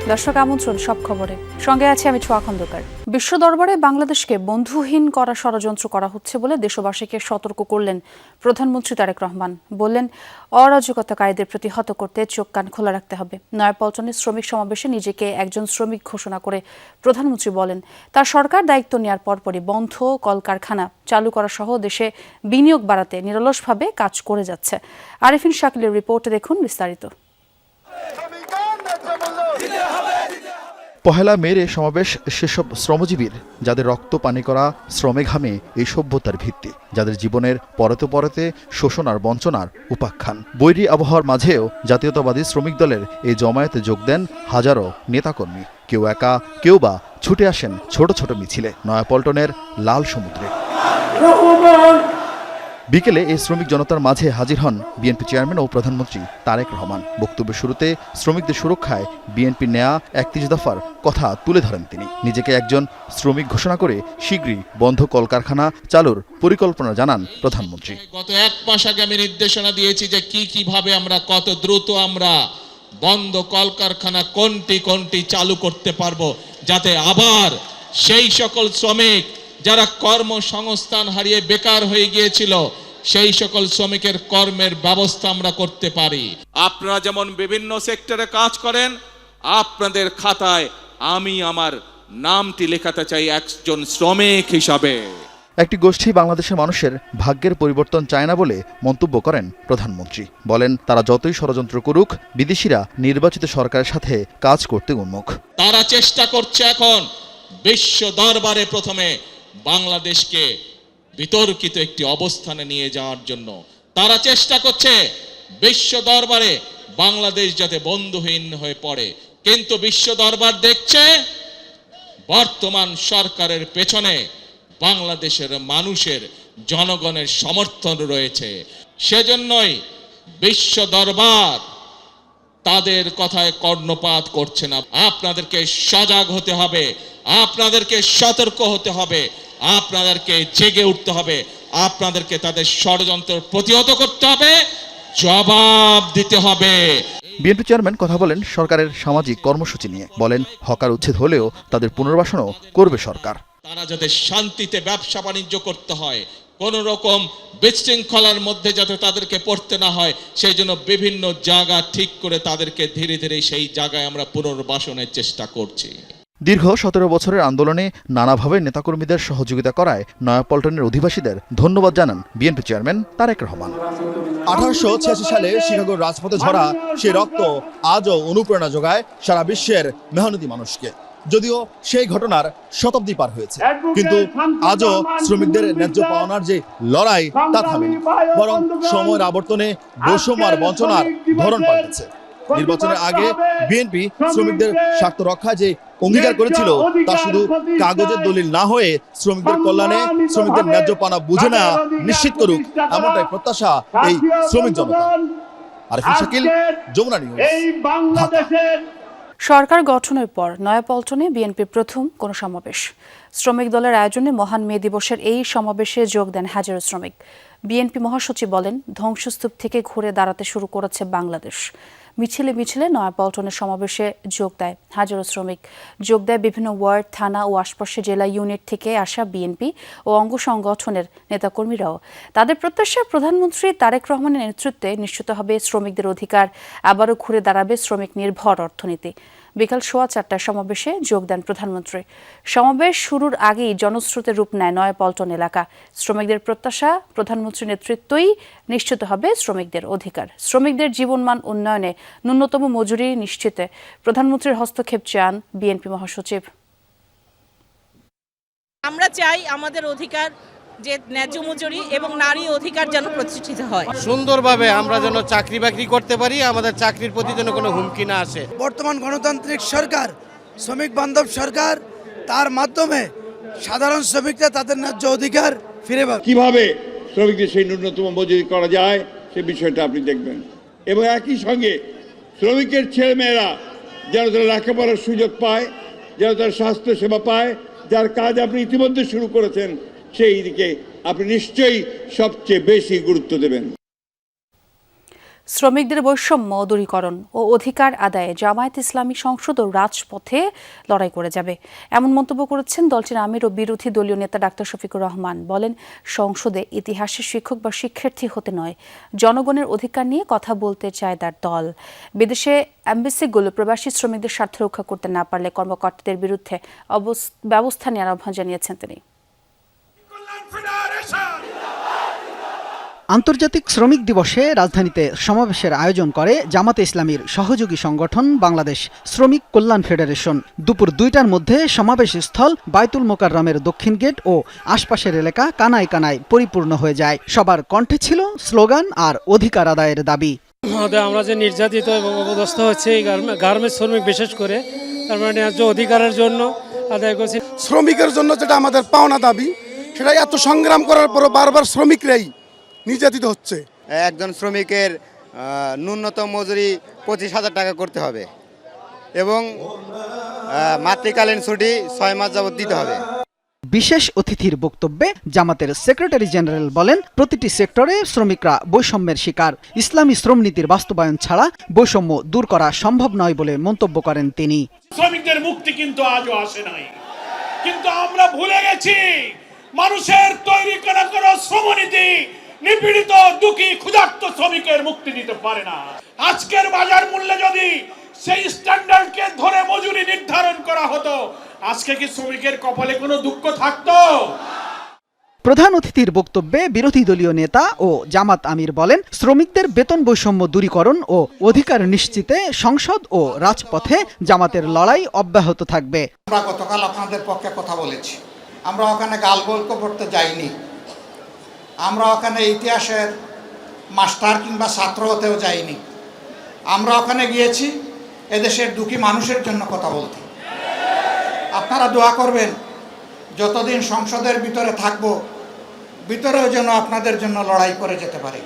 দর্শক আমন্ত্রণ সব খবরে, সঙ্গে আছে আমি ছোয়া খন্দকার। বিশ্ব দরবারে বাংলাদেশকে বন্ধুহীন করা ষড়যন্ত্র করা হচ্ছে বলে দেশবাসীকে সতর্ক করলেন প্রধানমন্ত্রী তারেক রহমান। বললেন, অরাজকতাকারীদের প্রতিহত করতে চোখ কান খোলা রাখতে হবে। নয়াপল্টনে শ্রমিক সমাবেশে নিজেকে একজন শ্রমিক ঘোষণা করে প্রধানমন্ত্রী বলেন, তার সরকার দায়িত্ব নেওয়ার পরপরই বন্ধ কলকারখানা চালু করা সহ দেশে বিনিয়োগ বাড়াতে নিরলসভাবে কাজ করে যাচ্ছে। আরিফিন শাকিলের রিপোর্টে দেখুন বিস্তারিত। পহেলা মের এ সমাবেশ সেসব শ্রমজীবীর যাদের রক্ত পানি করা শ্রমে ঘামে এই সভ্যতার ভিত্তি, যাদের জীবনের পরতে পরতে শোষণ আর বঞ্চনার উপাখ্যান। বৈরী আবহাওয়ার মাঝেও জাতীয়তাবাদী শ্রমিক দলের এই জমায়েতে যোগ দেন হাজারো নেতাকর্মী। কেউ একা, কেউ বা ছুটে আসেন ছোট ছোট মিছিলে নয়াপল্টনের লাল সমুদ্রে। বিকেলে এই শ্রমিক জনতার মাঝে হাজির হন বিএনপি চেয়ারম্যান ও প্রধানমন্ত্রী তারেক রহমান। বক্তব্যের শুরুতে শ্রমিকদের সুরক্ষায় বিএনপি নেয়া ৩১ দফার কথা তুলে ধরেন তিনি। নিজেকে একজন শ্রমিক ঘোষণা করে শীঘ্রই বন্ধ কলকারখানা চালুর পরিকল্পনা জানান প্রধানমন্ত্রী। গত ১ মাস আগে আমি নির্দেশনা দিয়েছি যে কিভাবে আমরা কত দ্রুত আমরা বন্ধ কলকারখানা কোনটি চালু করতে পারবো, যাতে আবার সেই সকল শ্রমিক যারা কর্মসংস্থান হারিয়ে বেকার হয়ে গিয়েছিল সেই সকল শ্রমিকের কর্মের ব্যবস্থা আমরা করতে পারি। আপনারা যেমন বিভিন্ন সেক্টরে কাজ করেন, আপনাদের খাতায় আমি আমার নামটি লেখাতে চাই একজন শ্রমিক হিসাবে। একটি গোষ্ঠী বাংলাদেশের মানুষের ভাগ্যের পরিবর্তন চায় না বলে মন্তব্য করেন প্রধানমন্ত্রী। বলেন, তারা যতই ষড়যন্ত্র করুক, বিদেশিরা নির্বাচিত সরকারের সাথে কাজ করতে উন্মুখ। তারা চেষ্টা করছে এখন বিশ্ব দরবারে প্রথমে বাংলাদেশকে বিতর্কিত একটি অবস্থানে নিয়ে যাওয়ার জন্য। তারা চেষ্টা করছে বিশ্ব দরবারে বাংলাদেশ যাতে বন্ধুহীন হয়ে পড়ে, কিন্তু বিশ্ব দরবার দেখছে বর্তমান সরকারের পেছনে বাংলাদেশের মানুষের জনগণের সমর্থন রয়েছে। সেজন্যই বিশ্ব দরবার তাদের কথায় কর্ণপাত করছে না। আপনাদেরকে সজাগ হতে হবে, আপনাদেরকে সতর্ক হতে হবে, আপনাদেরকে জেগে উঠতে হবে, আপনাদেরকে তাদের ষড়যন্ত্র প্রতিহত করতে হবে, জবাব দিতে হবে। বিএনপি চেয়ারম্যান কথা বলেন সরকারের সামাজিক কর্মসূচি নিয়ে। বলেন, হকার উচ্ছেদ হলেও তাদের পুনর্বাসনও করবে সরকার। তারা যাতে শান্তিতে ব্যবসা বাণিজ্য করতে হয়, কোন রকম বিশৃঙ্খলার মধ্যে যাতে তাদেরকে পড়তে না হয়, সেই জন্য বিভিন্ন জায়গা ঠিক করে তাদেরকে ধীরে ধীরে সেই জায়গায় আমরা পুনর্বাসনের চেষ্টা করছি। দীর্ঘ ১৭ বছরের আন্দোলনে নানাভাবে নেতাকর্মীদের সহযোগিতা করায় নয়াপল্টনের অধিবাসীদের ধন্যবাদ জানান বিএনপি চেয়ারম্যান তারেক রহমান। ১৮৮৬ সালে শিকাগোর রাজপথে ঝরা সে রক্ত আজও অনুপ্রেরণা যোগায় সারা বিশ্বের মেহনতি মানুষকে। যদিও সেই ঘটনার শতাব্দী পার হয়েছে, কিন্তু আজও শ্রমিকদের ন্যায্য পাওনার যে লড়াই তা থামেনি, বরং সময়ের আবর্তনে বৈষম্য আর বঞ্চনার ধরন পাল্টেছে। নির্বাচনের আগে বিএনপি শ্রমিকদের স্বার্থ রক্ষায় যে অঙ্গীকার করেছিল তা শুধু কাগজের দলিল না হয়ে শ্রমিকদের কল্যাণে শ্রমিকদের ন্যায্য পাওনা বুঝে নেওয়া নিশ্চিত করুক, এমনটাই প্রত্যাশা এই শ্রমিক জনতা। আরিফিন শাকিল, যমুনা নিউজ, ঢাকা। সরকার গঠনের পর নয়াপল্টনে বিএনপির প্রথম কোনো সমাবেশ। শ্রমিক দলের আয়োজনে মহান মে দিবসের এই সমাবেশে যোগ দেন হাজারো শ্রমিক। বিএনপি মহাসচিব বলেন, ধ্বংসস্তূপ থেকে ঘুরে দাঁড়াতে শুরু করেছে বাংলাদেশ। মিছিলে মিছিলে নয়াপল্টনের সমাবেশে যোগ দেয় হাজারো শ্রমিক। যোগ দেয় বিভিন্ন ওয়ার্ড, থানা ও আশপাশের জেলা ইউনিট থেকে আসা বিএনপি ও অঙ্গ সংগঠনের নেতাকর্মীরাও। তাদের প্রত্যাশা, প্রধানমন্ত্রী তারেক রহমানের নেতৃত্বে নিশ্চিত হবে শ্রমিকদের অধিকার, আবারও ঘুরে দাঁড়াবে শ্রমিক নির্ভর অর্থনীতি। বিকাল 4:15 সমাবেশে যোগ দেন প্রধানমন্ত্রী। সমাবেশ শুরুর আগেই জনস্রোতের রূপ নেয় নয়াপল্টন এলাকা। শ্রমিকদের প্রত্যাশা, প্রধানমন্ত্রীর নেতৃত্বই নিশ্চিত হবে শ্রমিকদের অধিকার। শ্রমিকদের জীবনমান উন্নয়নে ন্যূনতম মজুরি নিশ্চিতে প্রধানমন্ত্রীর হস্তক্ষেপ চান বিএনপি মহাসচিব। আমরা চাই আমাদের অধিকার, যে ন্যায্য মজুরি এবং নারী অধিকার যেন প্রতিষ্ঠিত হয়। সুন্দরভাবে আমরা যেন চাকরি বাকরি করতে পারি, আমাদের চাকরির প্রতি যেন কোনো হুমকি না আসে। বর্তমান গণতান্ত্রিক সরকার, শ্রমিক বান্ধব সরকার, তার মাধ্যমে সাধারণ শ্রমিকরা তাদের ন্যায্য অধিকার ফিরে পাবে। কিভাবে শ্রমিকদের সেই ন্যূনতম মজুরি করা যায় সে বিষয়টা আপনি দেখবেন, এবং একই সঙ্গে শ্রমিকের ছেলেমেয়েরা যেন তারা লেখাপড়ার সুযোগ পায়, যেন তারা স্বাস্থ্য সেবা পায়, যার কাজ আপনি ইতিমধ্যে শুরু করেছেন, সেই দিকে আপনি নিশ্চয়ই সবচেয়ে বেশি গুরুত্ব দেবেন। শ্রমিকদের বৈষম্য দূরীকরণ ও অধিকার আদায়ে জামায়াত ইসলামী সংসদ ও রাজপথে লড়াই করে যাবে, এমন মন্তব্য করেছেন দলটির আমির ও বিরোধী দলীয় নেতা ডাক্তার শফিকুর রহমান। বলেন, সংসদে ইতিহাসের শিক্ষক বা শিক্ষার্থী হতে নয়, জনগণের অধিকার নিয়ে কথা বলতে চায় তার দল। বিদেশে অ্যাম্বাসিগুলো প্রবাসী শ্রমিকদের স্বার্থ রক্ষা করতে না পারলে কর্মকর্তাদের বিরুদ্ধে ব্যবস্থা নেওয়ার আহ্বান জানিয়েছেন তিনি। আন্তর্জাতিক শ্রমিক দিবসে রাজধানীতে সমাবেশের আয়োজন করে জামাতে ইসলামীর সহযোগী সংগঠন বাংলাদেশ শ্রমিক কল্যাণ ফেডারেশন। দুপুর 2টার মধ্যে সমাবেশ স্থল বায়তুল মোকাররমের দক্ষিণ গেট ও আশপাশের এলাকা কানায় কানায় পরিপূর্ণ হয়ে যায়। সবার কণ্ঠে ছিল স্লোগান আর অধিকার আদায়ের দাবি। আমরা যে নির্যাতিত এবং অপদস্থ হচ্ছে এই গার্মেন্টস শ্রমিক, বিশেষ করে তার মানে ন্যায্য অধিকারের জন্য আদায় করছি। শ্রমিকের জন্য যেটা আমাদের পাওনা দাবি, সেটা এত সংগ্রাম করার পরও বারবার শ্রমিকরাই নির্যাতিত হচ্ছে। একজন শ্রমিকের ন্যূনতম মজুরি 25,000 টাকা করতে হবে এবং মাতৃকালীন ছুটি 6 মাস যাবত দিতে হবে। বিশেষ অতিথির বক্তব্যে জামাতের সেক্রেটারি জেনারেল বলেন, প্রতিটি সেক্টরে শ্রমিকরা বৈষম্যের শিকার। ইসলামী শ্রমনীতির বাস্তবায়ন ছাড়া বৈষম্য দূর করা সম্ভব নয় বলে মন্তব্য করেন তিনি। শ্রমিকদের মুক্তি কিন্তু আজও আসে নাই, কিন্তু আমরা ভুলে গেছি মানুষের তৈরি করা কোনো শ্রমনীতি নিপীড়িত, দুঃখী, ক্ষুধার্ত শ্রমিকের মুক্তি দিতে পারে না। আজকের বাজার মূল্যে যদি সেই স্ট্যান্ডার্ডকে ধরে মজুরি নির্ধারণ করা হতো, আজকে কি শ্রমিকের কপালে কোনো দুঃখ থাকতো? প্রধান অতিথির বক্তব্যে বিরোধী দলীয় নেতা ও জামাত আমির বলেন, শ্রমিকদের বেতন বৈষম্য দূরীকরণ ও অধিকার নিশ্চিতে সংসদ ও রাজপথে জামাতের লড়াই অব্যাহত থাকবে। আমরা গতকাল আপনাদের পক্ষে কথা বলেছি, আমরা ওখানে গালগল্প করতে যাইনি, আমরা ওখানে ইতিহাসের মাস্টার কিংবা ছাত্র হতেও যাইনি। আমরা ওখানে গিয়েছি এদেশের দুঃখী মানুষের জন্য কথা বলতে। আপনারা দোয়া করবেন, যতদিন সংসদের ভিতরে থাকব, ভিতরেও যেন আপনাদের জন্য লড়াই করে যেতে পারে,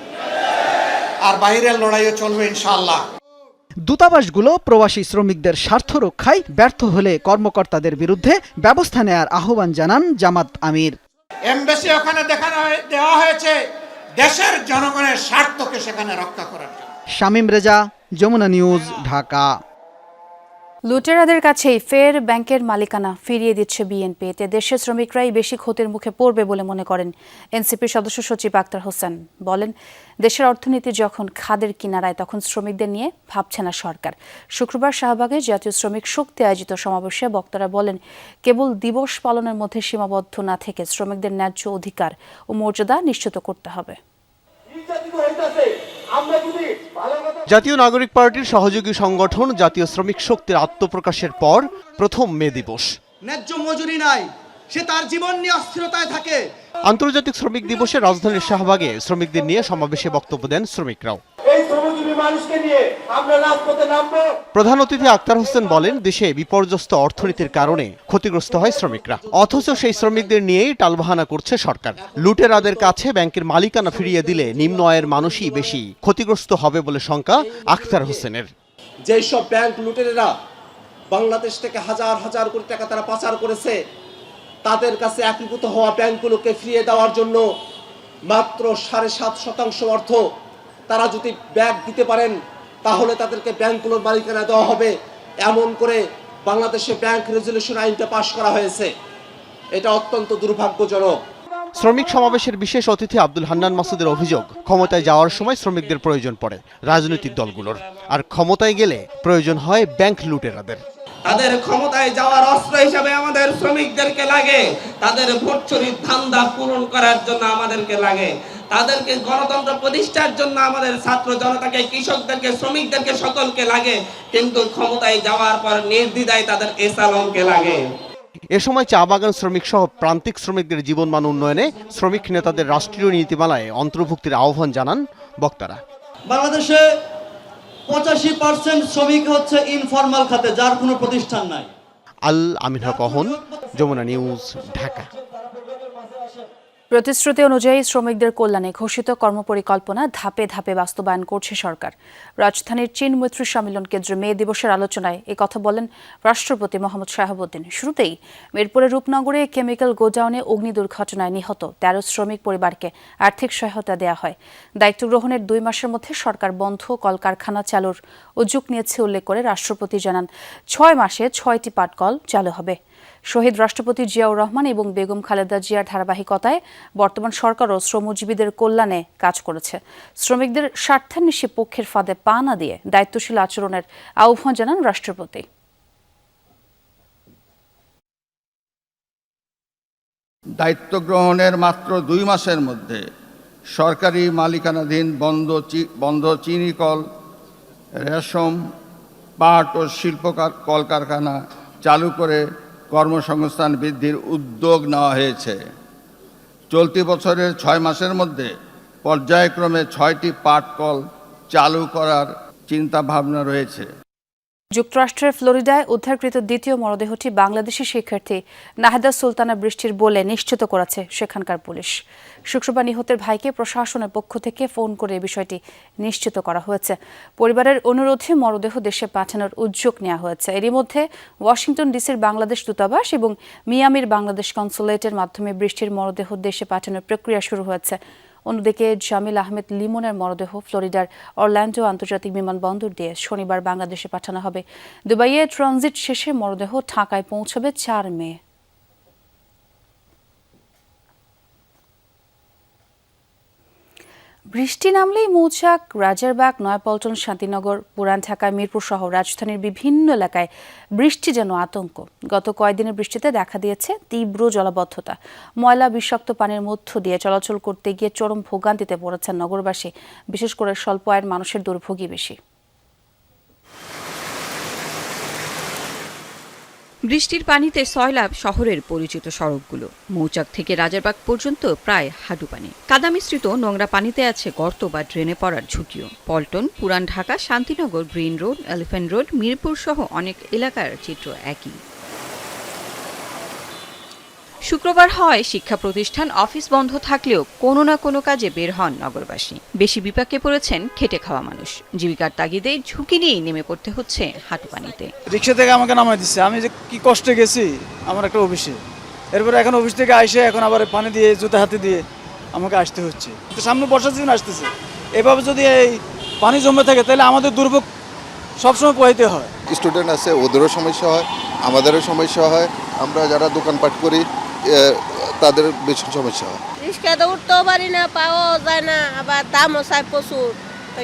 আর বাইরের লড়াইও চলবে ইনশাআল্লাহ। দূতাবাসগুলো প্রবাসী শ্রমিকদের স্বার্থ রক্ষায় ব্যর্থ হলে কর্মকর্তাদের বিরুদ্ধে ব্যবস্থা নেয়ার আহ্বান জানান জামাত আমির। এমবাসি ওখানে দেওয়া হয়েছে দেশের জনগণের স্বার্থকে সেখানে রক্ষা করার জন্য। শামীম রেজা, যমুনা নিউজ, ঢাকা। লুটেরাদের কাছেই ফের ব্যাংকের মালিকানা ফিরিয়ে দিচ্ছে বিএনপি। এতে দেশের শ্রমিকরাই বেশি ক্ষতির মুখে পড়বে বলে মনে করেন এনসিপির সদস্য সচিব আক্তার হোসেন। বলেন, দেশের অর্থনীতি যখন খাদের কিনারায় তখন শ্রমিকদের নিয়ে ভাবছে না সরকার। শুক্রবার শাহবাগে জাতীয় শ্রমিক শক্তি আয়োজিত সমাবেশে বক্তারা বলেন, কেবল দিবস পালনের মধ্যে সীমাবদ্ধ না থেকে শ্রমিকদের ন্যায্য অধিকার ও মর্যাদা নিশ্চিত করতে হবে। জাতীয় নাগরিক পার্টির সহযোগী সংগঠন জাতীয় শ্রমিক শক্তির আত্মপ্রকাশের পর প্রথম মে দিবস। ন্যায্য মজুরি নাই, সে তার জীবন নিয়ে অস্থিরতায় থাকে। আন্তর্জাতিক শ্রমিক দিবসে রাজধানীর শাহবাগে শ্রমিকদের নিয়ে সমাবেশে বক্তব্য দেন শ্রমিকরাও। প্রধান অতিথি আক্তার হোসেন বলেন, দেশে বিপর্যস্ত অর্থনীতির কারণে ক্ষতিগ্রস্ত হয় শ্রমিকরা, অথচ সেই শ্রমিকদের নিয়েই টালবাহানা করছে সরকার। লুটেরাদের কাছে ব্যাংকের মালিকানা ফিরিয়ে দিলে নিম্ন আয়ের মানুষই বেশি ক্ষতিগ্রস্ত হবে বলে শঙ্কা আক্তার হোসেনের। যেসব ব্যাংক লুটেরারা বাংলাদেশ থেকে হাজার হাজার কোটি টাকা তারা পাচার করেছে, তাদের কাছে একীভূত হওয়া ব্যাংকগুলোকে ফিরিয়ে দেওয়ার জন্য মাত্র 7.5% অর্থ তারা যদি ব্যাগ দিতে পারেন, তাহলে তাদেরকে ব্যাংকগুলোর মালিকানা দেওয়া হবে। এমন করে বাংলাদেশে ব্যাংক রেজুলেশন আইনটা পাশ করা হয়েছে। এটা অত্যন্ত দুর্ভাগ্যজনক। শ্রমিক সমাবেশের বিশেষ অতিথি আব্দুল হান্নান মাসুদের অভিযোগ, ক্ষমতায় যাওয়ার সময় শ্রমিকদের প্রয়োজন পড়ে রাজনৈতিক দলগুলোর, আর ক্ষমতায় গেলে প্রয়োজন হয় ব্যাংক লুটেরাদের। তাদের ক্ষমতায় যাওয়ার অস্ত্র হিসাবে আমাদের শ্রমিকদেরকে লাগে, তাদের ভোট চুরির ধান্দা পূরণ করার জন্য আমাদেরকে লাগে, তাদেরকে গণতন্ত্র প্রতিষ্ঠার জন্য আমাদের ছাত্র জনতাকে, কৃষকদেরকে, শ্রমিকদেরকে, সকলকে লাগে, কিন্তু ক্ষমতায় যাওয়ার পর নির্দ্বিধায় তাদের এসালমকে লাগে। এ সময় চা বাগান শ্রমিক সহ প্রান্তিক শ্রমিকদের জীবনমান উন্নয়নে শ্রমিক নেতাদের রাষ্ট্রীয় নীতিমালায় অন্তর্ভুক্তির আহ্বান জানান বক্তারা। বাংলাদেশে 85% শ্রমিক হচ্ছে ইনফরমাল খাতে, যার কোনো প্রতিষ্ঠান নাই। আল আমিন হক অহন, যমুনা নিউজ, ঢাকা। প্রতিশ্রুতি অনুযায়ী শ্রমিকদের কল্যাণে ঘোষিত কর্মপরিকল্পনা ধাপে ধাপে বাস্তবায়ন করছে সরকার। রাজধানীর চীন মৈত্রী সম্মেলন কেন্দ্রে মে দিবসের আলোচনায় একথা বলেন রাষ্ট্রপতি মোহাম্মদ শাহাবুদ্দিন। শুরুতেই মিরপুরের রূপনগরে কেমিক্যাল গোডাউনে অগ্নি দুর্ঘটনায় নিহত ১৩ শ্রমিক পরিবারকে আর্থিক সহায়তা দেওয়া হয়। দায়িত্ব গ্রহণের ২ মাসের মধ্যে সরকার বন্ধ কলকারখানা চালুর উদ্যোগ নিয়েছে উল্লেখ করে রাষ্ট্রপতি জানান, ৬ মাসে ৬টি পাটকল চালু হবে। শহীদ রাষ্ট্রপতি জিয়াউর রহমান এবং বেগম খালেদা জিয়ার ধারাবাহিকতায় বর্তমান সরকারও শ্রমজীবীদের কল্যাণে কাজ করেছে। শ্রমিকদের স্বার্থান্বেষী পক্ষের ফাঁদে পা না দিয়ে দায়িত্বশীল আচরণের আহ্বান জানান রাষ্ট্রপতি। দায়িত্ব গ্রহণের মাত্র ২ মাসের মধ্যে সরকারি মালিকানাধীন বন্ধ চিনি কল, রেশম, পাট ও শিল্প কলকারখানা চালু করে কর্মসংস্থান বৃদ্ধির উদ্যোগ নেওয়া হয়েছে। চলতি বছরের ৬ মাসের মধ্যে পর্যায়ক্রমে ৬টি পাট কল চালু করার চিন্তাভাবনা রয়েছে। যুক্তরাষ্ট্রের ফ্লোরিডায় উদ্ধারকৃত দ্বিতীয় মরদেহটি বাংলাদেশি শিক্ষার্থী নাহেদা সুলতানা বৃষ্টির বলে নিশ্চিত করেছে সেখানকার পুলিশ। শুক্রবার নিহতের ভাইকে প্রশাসনের পক্ষ থেকে ফোন করে বিষয়টি নিশ্চিত করা হয়েছে। পরিবারের অনুরোধে মরদেহ দেশে পাঠানোর উদ্যোগ নেওয়া হয়েছে। এরই মধ্যে ওয়াশিংটন ডিসির বাংলাদেশ দূতাবাস এবং মিয়ামির বাংলাদেশ কনসুলেটের মাধ্যমে বৃষ্টির মরদেহ দেশে পাঠানোর প্রক্রিয়া শুরু হয়েছে। অন্যদিকে জামিল আহমেদ লিমনের মরদেহ ফ্লোরিডার অরল্যান্ডো আন্তর্জাতিক বিমানবন্দর দিয়ে শনিবার বাংলাদেশে পাঠানো হবে। দুবাইয়ে ট্রানজিট শেষে মরদেহ ঢাকায় পৌঁছবে ৪ মে। বৃষ্টি নামলেই মৌচাক, রাজারবাগ, নয়াপল্টন, শান্তিনগর, পুরান ঢাকা, মিরপুর সহ রাজধানীর বিভিন্ন এলাকায় বৃষ্টি যেন আতঙ্ক। গত কয়েকদিনের বৃষ্টিতে দেখা দিয়েছে তীব্র জলাবদ্ধতা। ময়লা বিষাক্ত পানির মধ্য দিয়ে চলাচল করতে গিয়ে চরম ভোগান্তিতে পড়েছেন নগরবাসী। বিশেষ করে স্বল্প আয়ের মানুষের দুর্ভোগই বেশি। বৃষ্টির পানিতে সয়লাব শহরের পরিচিত সড়কগুলো। মৌচাক থেকে রাজারবাগ পর্যন্ত প্রায় হাঁটু পানি। কাদা মিশ্রিত নোংরা পানিতে আছে গর্ত বা ড্রেনে পড়ার ঝুঁকিও। পল্টন, পুরান Dhaka, Shantinagar, green road, elephant road, Mirpur সহ অনেক এলাকার চিত্র একই। শুক্রবার হয় শিক্ষা প্রতিষ্ঠান, অফিস বন্ধ থাকলেও কোনো না কোনো কাজে বের হন নগরবাসী। বেশি বিপাকে পড়েছেন খেটে খাওয়া মানুষ। জীবিকার তাগিদে ঝুঁকি নিয়েই নেমে পড়তে হচ্ছে হাঁটু পানিতে। রিক্সা থেকে আমাকে নামাই দিচ্ছে, আমি যে কি কষ্টে গেছি আমার একটা অফিসে, এরপরে এখন অফিস থেকে আইসে এখন আবার পানি দিয়ে জুতা হাতে দিয়ে আমাকে আসতে হচ্ছে। সামনে বর্ষার সিজন আসতেছে, এভাবে যদি এই পানি জমে থাকে তাহলে আমাদের দুর্ভোগ সবসময় পোহাইতে হয়। স্টুডেন্ট আছে, ওদেরও সমস্যা হয়, আমাদেরও সমস্যা হয়। আমরা যারা দোকানপাট করি তাদের বেশি সমস্যা হয়। রিক্সাতে উঠতেও পারি না, পাওয়াও যায় না, আবার দামও চাই প্রচুর। তো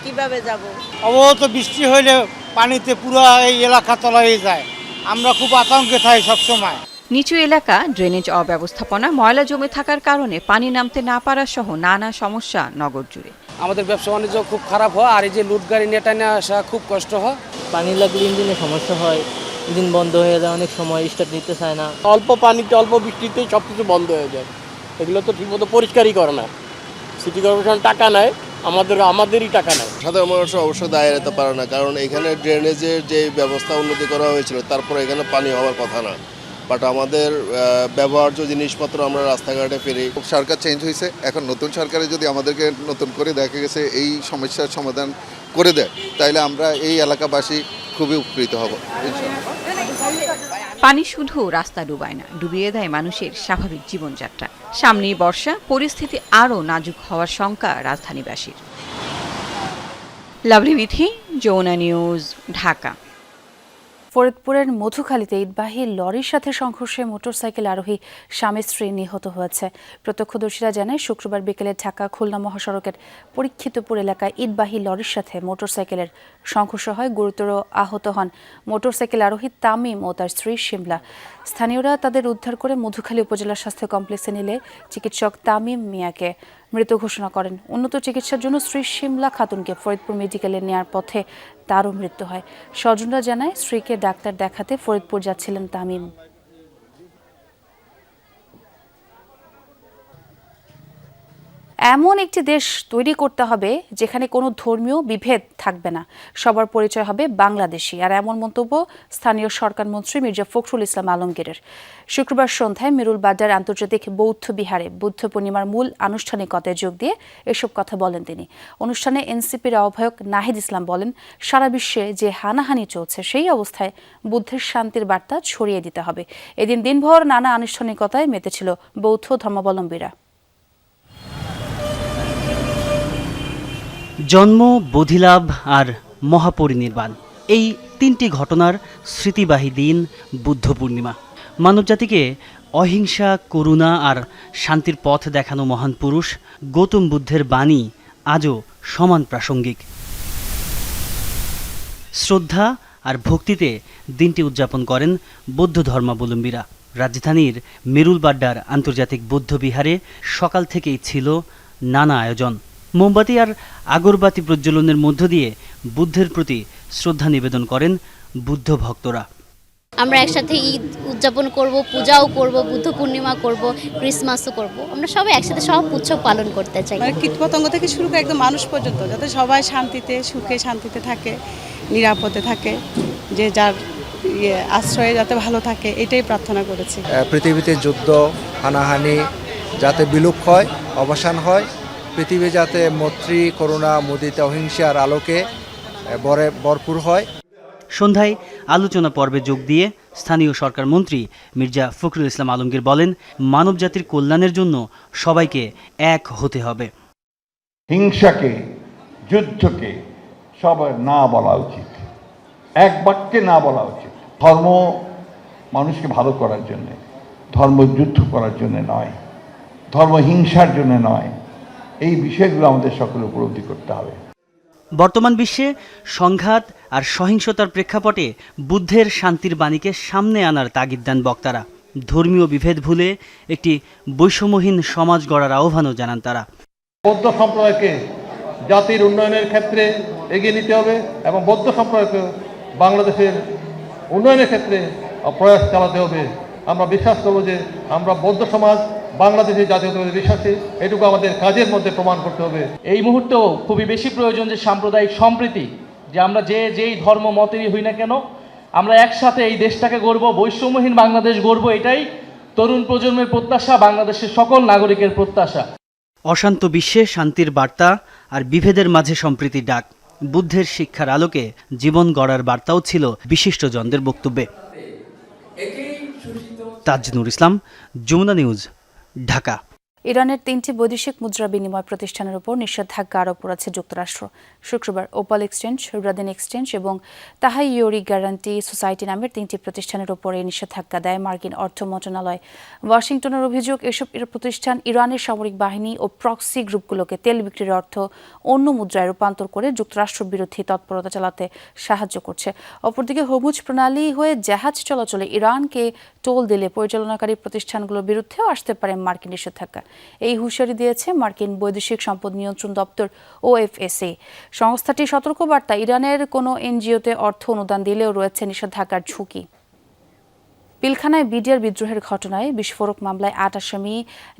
কিভাবে যাব? অবহত বৃষ্টি হইলে পানিতে পুরো এই এলাকা তলায় যায়, আমরা খুব আতঙ্কে থাকি সবসময়। নিচু এলাকা, ড্রেনেজ অব্যবস্থাপনা, ময়লা জমে থাকার কারণে পানি নামতে না পারা সহ নানা সমস্যা নগর জুড়ে। আমাদের ব্যবসা বাণিজ্য খুব খারাপ হয়, আর এই যে লুট গাড়ি নেটা নিয়ে আসা খুব কষ্ট হয়। পানি লাগলে ইঞ্জিনে সমস্যা হয়, ইঞ্জিন বন্ধ হয়ে যায়, অনেক সময় স্টার্ট নিতে চায় না। অল্প পানিতে অল্প বৃষ্টিতেই সব কিছু বন্ধ হয়ে যায়। এগুলো তো ঠিকমতো পরিষ্কারই করে না। সিটি কর্পোরেশন টাকা নেয়, আমাদেরই টাকা নেয়। সাধারণ মানুষ অবশ্য দায় এড়াতে পারে না, কারণ এখানে ড্রেনেজের যে ব্যবস্থা উন্নতি করা হয়েছিল তারপরে এখানে পানি হওয়ার কথা না। বাট আমাদের ব্যবহার্য জিনিসপত্র আমরা রাস্তাঘাটে ফেরি। সরকার চেঞ্জ হয়েছে, এখন নতুন সরকারে যদি আমাদেরকে নতুন করে দেখা গেছে এই সমস্যার সমাধান করে দেয়, তাইলে আমরা এই এলাকাবাসী খুবই উপকৃত হব। পানি শুধু রাস্তা ডুবায় না, ডুবিয়ে দেয় মানুষের স্বাভাবিক জীবনযাত্রা। সামনেই বর্ষা, পরিস্থিতি আরও নাজুক হওয়ার শঙ্কা রাজধানীবাসীর। লাভলি বিথি, যমুনা নিউজ, ঢাকা। ফরিদপুরের মধুখালীতে ইটবাহী লরির সাথে সংঘর্ষে মোটরসাইকেল আরোহী স্বামী স্ত্রী নিহত হয়েছে। প্রত্যক্ষদর্শীরা জানায়, শুক্রবার বিকেলে ঢাকা খুলনা মহাসড়কের পরীক্ষিতপুর এলাকায় ইটবাহী লরির সাথে মোটরসাইকেলের সংঘর্ষ হয়। গুরুতর আহত হন মোটরসাইকেল আরোহী তামিম ও তার স্ত্রী শিমলা। স্থানীয়রা তাদের উদ্ধার করে মধুখালী উপজেলা স্বাস্থ্য কমপ্লেক্সে নিলে চিকিৎসক তামিম মিয়াকে মৃত ঘোষণা করেন। উন্নত চিকিৎসার জন্য স্ত্রী শিমলা খাতুনকে ফরিদপুর মেডিকেলে নেয়ার পথে তারও মৃত্যু হয়। স্বজনরা জানায়, স্ত্রীকে ডাক্তার দেখাতে ফরিদপুর যাচ্ছিলেন তামিম। এমন একটি দেশ তৈরি করতে হবে যেখানে কোনো ধর্মীয় বিভেদ থাকবে না, সবার পরিচয় হবে বাংলাদেশি। আর এমন মন্তব্য স্থানীয় সরকার মন্ত্রী মির্জা ফখরুল ইসলাম আলমগীরের। শুক্রবার সন্ধ্যায় মিরুল বাড্ডার আন্তর্জাতিক বৌদ্ধ বিহারে বুদ্ধ পূর্ণিমার মূল আনুষ্ঠানিকতায় যোগ দিয়ে এসব কথা বলেন তিনি। অনুষ্ঠানে এনসিপির আহ্বায়ক নাহিদ ইসলাম বলেন, সারা বিশ্বে যে হানাহানি চলছে সেই অবস্থায় বুদ্ধের শান্তির বার্তা ছড়িয়ে দিতে হবে। এদিন দিনভর নানা আনুষ্ঠানিকতায় মেতেছিল বৌদ্ধ ধর্মাবলম্বীরা। জন্ম, বোধিলাভ আর মহাপরিনির্বাণ, এই তিনটি ঘটনার স্মৃতিবাহী দিন বুদ্ধ পূর্ণিমা। মানবজাতিকে অহিংসা, করুণা আর শান্তির পথ দেখানো মহান পুরুষ গৌতম বুদ্ধের বাণী আজও সমান প্রাসঙ্গিক। শ্রদ্ধা আর ভক্তিতে দিনটি উদযাপন করেন বৌদ্ধ ধর্মাবলম্বীরা। রাজধানীর মিরুল বাড্ডার আন্তর্জাতিক বৌদ্ধ বিহারে সকাল থেকেই ছিল নানা আয়োজন। মোমবাতি আর আগরবাতি প্রজ্বলনের মধ্য দিয়ে বুদ্ধের প্রতি শ্রদ্ধা নিবেদন করেন বুদ্ধ ভক্তরা। আমরা একসাথে ঈদ উদযাপন করব, পূজাও করব, বুদ্ধ পূর্ণিমা করব, ক্রিসমাসও করব। আমরা সবাই একসাথে সব উৎসব পালন করতে চাই। কীটপতঙ্গ থেকে শুরু করে একদম মানুষ পর্যন্ত যাতে সবাই শান্তিতে, সুখে, শান্তিতে থাকে, নিরাপদে থাকে, যে যার আশ্রয়ে যাতে ভালো থাকে, এটাই প্রার্থনা করেছি। পৃথিবীতে যুদ্ধ, হানাহানি যাতে বিলুপ্ত হয়, অবসান হয়, পৃথিবী যাতে মৈত্রী, করুণা, মুদিতা, অহিংসার আলোকে ভরপুর হয়। সন্ধ্যায় আলোচনা পর্বে যোগ দিয়ে স্থানীয় সরকার মন্ত্রী মির্জা ফখরুল ইসলাম আলমগীর বলেন, মানবজাতির কল্যাণের জন্য সবাইকে এক হতে হবে। হিংসাকে, যুদ্ধকে সবার না বলা উচিত, এক বাক্যে না বলা উচিত। ধর্ম মানুষকে ভালো করার জন্যে, ধর্ম যুদ্ধ করার জন্য নয়, ধর্ম হিংসার জন্য নয়। এই বিষয়গুলো আমাদের সকলে উপলব্ধি করতে হবে। বর্তমান বিশ্বে সংঘাত আর সহিংসতার প্রেক্ষাপটে বুদ্ধের শান্তির বাণীকে সামনে আনার তাগিদ দেন বক্তারা। ধর্মীয় বিভেদ ভুলে একটি বৈষম্যহীন সমাজ গড়ার আহ্বানও জানান তারা। বৌদ্ধ সম্প্রদায়কে জাতির উন্নয়নের ক্ষেত্রে এগিয়ে নিতে হবে এবং বৌদ্ধ সম্প্রদায়কে বাংলাদেশের উন্নয়নের ক্ষেত্রে প্রয়াস চালাতে হবে। আমরা বিশ্বাস করব যে আমরা বৌদ্ধ সমাজ বাংলাদেশের জাতীয়তাবাদী বিশ্বাসী, এটুকু আমাদের কাজের মধ্যে প্রমাণ করতে হবে। এই মুহূর্তেও খুবই বেশি প্রয়োজন যে সাম্প্রদায়িক সম্প্রীতি, যে আমরা যেই ধর্ম মতেরই হই না কেন, আমরা একসাথে এই দেশটাকে গড়ব, বৈষম্যহীন বাংলাদেশ গড়ব। এটাই তরুণ প্রজন্মের প্রত্যাশা, বাংলাদেশের সকল নাগরিকের প্রত্যাশা। অশান্ত বিশ্বে শান্তির বার্তা আর বিভেদের মাঝে সম্প্রীতির ডাক, বুদ্ধের শিক্ষার আলোকে জীবন গড়ার বার্তাও ছিল বিশিষ্টজনদের বক্তব্যে। তাজনুর ইসলাম, যমুনা নিউজ, ঢাকা। ইরানের 3টি বৈদেশিক মুদ্রা বিনিময় প্রতিষ্ঠানের উপর নিষেধাজ্ঞা আরোপ করেছে যুক্তরাষ্ট্র। শুক্রবার ওপাল এক্সচেঞ্জ, রাদিন এক্সচেঞ্জ এবং তাহাইয়োরি গ্যারান্টি সোসাইটি নামের 3টি প্রতিষ্ঠানের উপর এই নিষেধাজ্ঞা দেয় মার্কিন অর্থ মন্ত্রণালয়। ওয়াশিংটনের অভিযোগ, এসব প্রতিষ্ঠান ইরানের সামরিক বাহিনী ও প্রক্সি গ্রুপগুলোকে তেল বিক্রির অর্থ অন্য মুদ্রায় রূপান্তর করে যুক্তরাষ্ট্র বিরোধী তৎপরতা চালাতে সাহায্য করছে। অপরদিকে হরমুজ প্রণালী হয়ে জাহাজ চলাচলে ইরানকে টোল দিলে পরিচালনাকারী প্রতিষ্ঠানগুলোর বিরুদ্ধেও আসতে পারে মার্কিন নিষেধাজ্ঞা। এই হুঁশিয়ারি দিয়েছে মার্কিন বৈদেশিক সম্পদ নিয়ন্ত্রণ দপ্তর OFSA। সংস্থাটি সতর্কবার্তা, ইরানের কোনো এনজিওতে অর্থ অনুদান দিলেও রয়েছে নিষেধাজ্ঞার ঝুঁকি। পিলখানায় বিডিআর বিদ্রোহের ঘটনায় বিস্ফোরক মামলায় 8 আসামি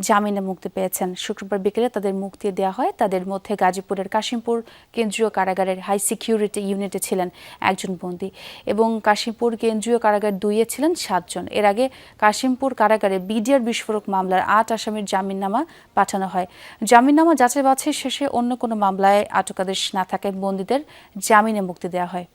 জামিনে মুক্তি পেয়েছেন। শুক্রবার বিকেলে তাদের মুক্তি দেওয়া হয়। তাদের মধ্যে গাজীপুরের কাশিমপুর কেন্দ্রীয় কারাগারের হাই সিকিউরিটি ইউনিটে ছিলেন একজন বন্দী এবং কাশিমপুর কেন্দ্রীয় কারাগার 2-এ ছিলেন 7 জন। এর আগে কাশিমপুর কারাগারে বিডিআর বিস্ফোরক মামলার 8 আসামির জামিননামা পাঠানো হয়। জামিননামা যাচাই বাছাই শেষে অন্য কোনো মামলায় আটকাদেশ না থাকায় বন্দীদের জামিনে মুক্তি দেওয়া হয়।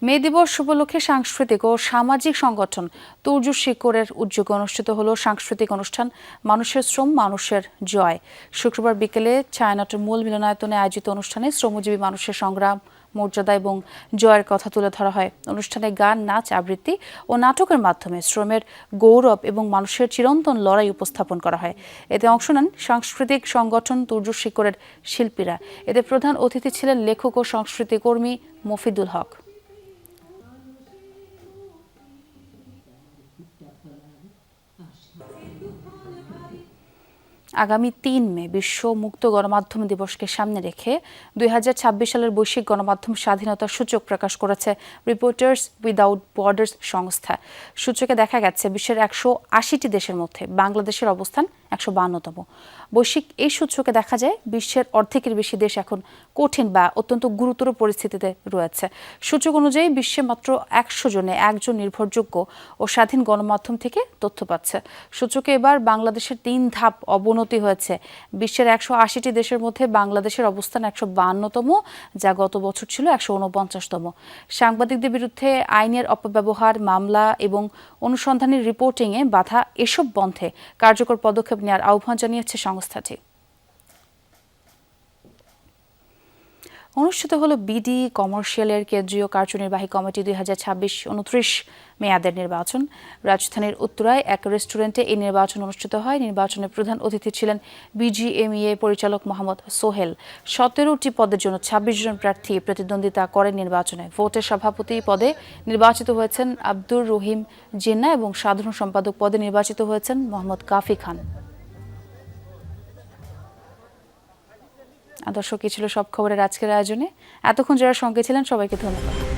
মে দিবস উপলক্ষে সাংস্কৃতিক ও সামাজিক সংগঠন তুর্য শিকড়ের উদ্যোগে অনুষ্ঠিত হলো সাংস্কৃতিক অনুষ্ঠান মানুষের শ্রম, মানুষের জয়। শুক্রবার বিকেলে ছায়ানটের মূল মিলনায়তনে আয়োজিত অনুষ্ঠানে শ্রমজীবী মানুষের সংগ্রাম, মর্যাদা এবং জয়ের কথা তুলে ধরা হয়। অনুষ্ঠানে গান, নাচ, আবৃত্তি ও নাটকের মাধ্যমে শ্রমের গৌরব এবং মানুষের চিরন্তন লড়াই উপস্থাপন করা হয়। এতে অংশ নেন সাংস্কৃতিক সংগঠন তুর্য শিকড়ের শিল্পীরা। এতে প্রধান অতিথি ছিলেন লেখক ও সংস্কৃতি কর্মী মফিদুল হক। আগামী ৩ মে বিশ্ব মুক্ত গণমাধ্যম দিবসকে সামনে রেখে 2026 সালের বৈশ্বিক গণমাধ্যম স্বাধীনতার সূচক প্রকাশ করেছে রিপোর্টার্স উইদাউট বর্ডার্স সংস্থা। সূচকে দেখা গেছে বিশ্বের 180টি দেশের মধ্যে বাংলাদেশের অবস্থান 152তম। বৈশ্বিক এই সূচকে দেখা যায় বিশ্বের অর্ধেকের বেশি দেশ এখন কঠিন বা অত্যন্ত গুরুতর পরিস্থিতিতে রয়েছে। সূচক অনুযায়ী বিশ্বে মাত্র 100 জনে একজন নির্ভরযোগ্য ও স্বাধীন গণমাধ্যম থেকে তথ্য পাচ্ছে। সূচকে এবার বাংলাদেশের 3 ধাপ অবনতি হয়েছে। বিশ্বের 180টি দেশের মধ্যে বাংলাদেশের অবস্থান 152তম, যা গত বছর ছিল 149তম। সাংবাদিকদের বিরুদ্ধে আইনের অপব্যবহার, মামলা এবং অনুসন্ধানী রিপোর্টিংয়ে বাধা এসব বন্ধে কার্যকর পদক্ষেপ নেওয়ার আহ্বান জানিয়েছে সংস্থাটি। অনুষ্ঠিত হলো বিডি কমার্শিয়ালের কেন্দ্রীয় কার্যনির্বাহী কমিটি 2026-29 মেয়াদের নির্বাচন। রাজধানীর উত্তরায় এক রেস্টুরেন্টে এই নির্বাচন অনুষ্ঠিত হয়। নির্বাচনে প্রধান অতিথি ছিলেন বিজিএমইএ পরিচালক মোহাম্মদ সোহেল। 17টি পদের জন্য 26 জন প্রার্থী প্রতিদ্বন্দ্বিতা করেন নির্বাচনে। ভোটের সভাপতি পদে নির্বাচিত হয়েছেন আব্দুর রহিম জিন্না এবং সাধারণ সম্পাদক পদে নির্বাচিত হয়েছেন মোহাম্মদ কাফি খান। দর্শক, ছিল সব খবরের আজকের আয়োজনে। এতক্ষণ যারা সঙ্গে ছিলেন সবাইকে ধন্যবাদ।